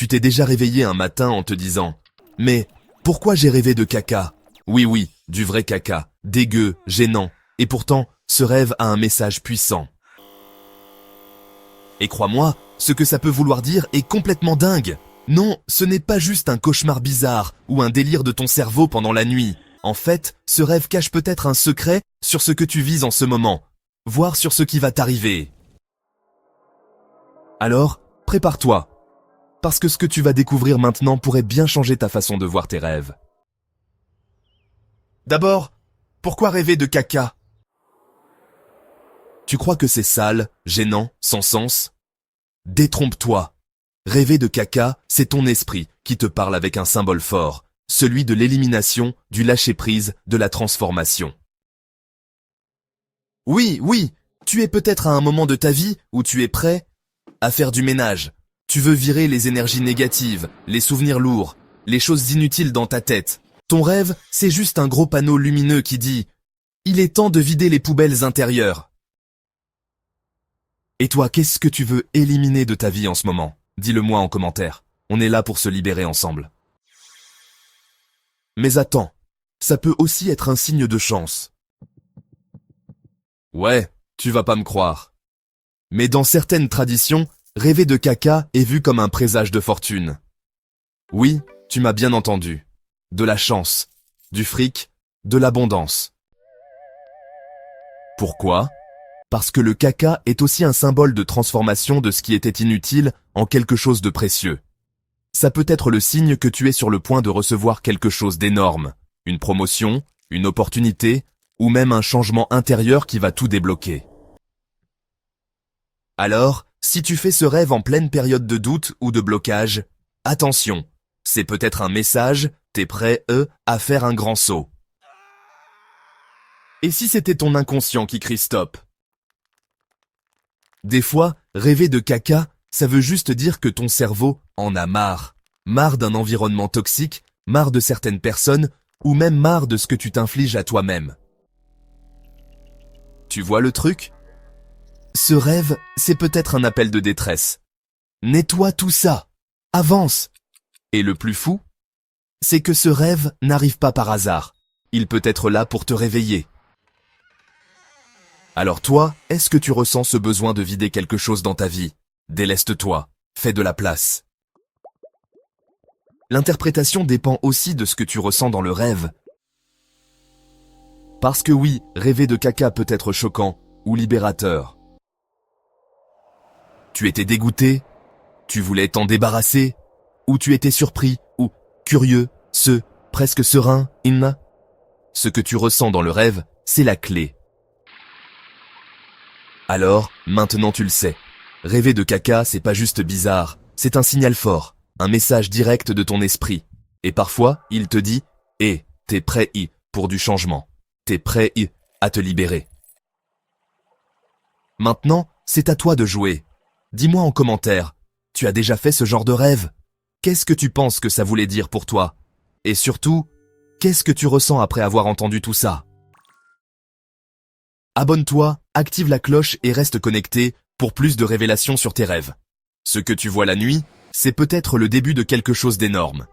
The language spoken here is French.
Tu t'es déjà réveillé un matin en te disant « Mais pourquoi j'ai rêvé de caca ?» Oui, du vrai caca, dégueu, gênant, et pourtant, ce rêve a un message puissant. Et crois-moi, ce que ça peut vouloir dire est complètement dingue. Non, ce n'est pas juste un cauchemar bizarre ou un délire de ton cerveau pendant la nuit. En fait, ce rêve cache peut-être un secret sur ce que tu vis en ce moment, voire sur ce qui va t'arriver. Alors, prépare-toi, parce que ce que tu vas découvrir maintenant pourrait bien changer ta façon de voir tes rêves. D'abord, pourquoi rêver de caca? Tu crois que c'est sale, gênant, sans sens? Détrompe-toi. Rêver de caca, c'est ton esprit qui te parle avec un symbole fort, celui de l'élimination, du lâcher-prise, de la transformation. Oui, tu es peut-être à un moment de ta vie où tu es prêt à faire du ménage. Tu veux virer les énergies négatives, les souvenirs lourds, les choses inutiles dans ta tête. Ton rêve, c'est juste un gros panneau lumineux qui dit « Il est temps de vider les poubelles intérieures ». Et toi, qu'est-ce que tu veux éliminer de ta vie en ce moment? Dis-le-moi en commentaire. On est là pour se libérer ensemble. Mais attends, ça peut aussi être un signe de chance. Ouais, tu vas pas me croire. Mais dans certaines traditions, rêver de caca est vu comme un présage de fortune. Oui, tu m'as bien entendu. De la chance, du fric, de l'abondance. Pourquoi? Parce que le caca est aussi un symbole de transformation de ce qui était inutile en quelque chose de précieux. Ça peut être le signe que tu es sur le point de recevoir quelque chose d'énorme, une promotion, une opportunité, ou même un changement intérieur qui va tout débloquer. Alors, si tu fais ce rêve en pleine période de doute ou de blocage, attention, c'est peut-être un message, t'es prêt, à faire un grand saut. Et si c'était ton inconscient qui crie stop? Des fois, rêver de caca, ça veut juste dire que ton cerveau en a marre. Marre d'un environnement toxique, marre de certaines personnes, ou même marre de ce que tu t'infliges à toi-même. Tu vois le truc? Ce rêve, c'est peut-être un appel de détresse. Nettoie tout ça. Avance. Et le plus fou, c'est que ce rêve n'arrive pas par hasard. Il peut être là pour te réveiller. Alors toi, est-ce que tu ressens ce besoin de vider quelque chose dans ta vie? Déleste-toi, fais de la place. L'interprétation dépend aussi de ce que tu ressens dans le rêve. Parce que oui, rêver de caca peut être choquant ou libérateur. Tu étais dégoûté, tu voulais t'en débarrasser, ou tu étais surpris, ou curieux, presque serein, Ce que tu ressens dans le rêve, c'est la clé. Alors, maintenant tu le sais. Rêver de caca, c'est pas juste bizarre, c'est un signal fort, un message direct de ton esprit. Et parfois, il te dit « t'es prêt pour du changement. T'es prêt à te libérer. » Maintenant, c'est à toi de jouer. Dis-moi en commentaire, tu as déjà fait ce genre de rêve? Qu'est-ce que tu penses que ça voulait dire pour toi? Et surtout, qu'est-ce que tu ressens après avoir entendu tout ça? Abonne-toi, active la cloche et reste connecté pour plus de révélations sur tes rêves. Ce que tu vois la nuit, c'est peut-être le début de quelque chose d'énorme.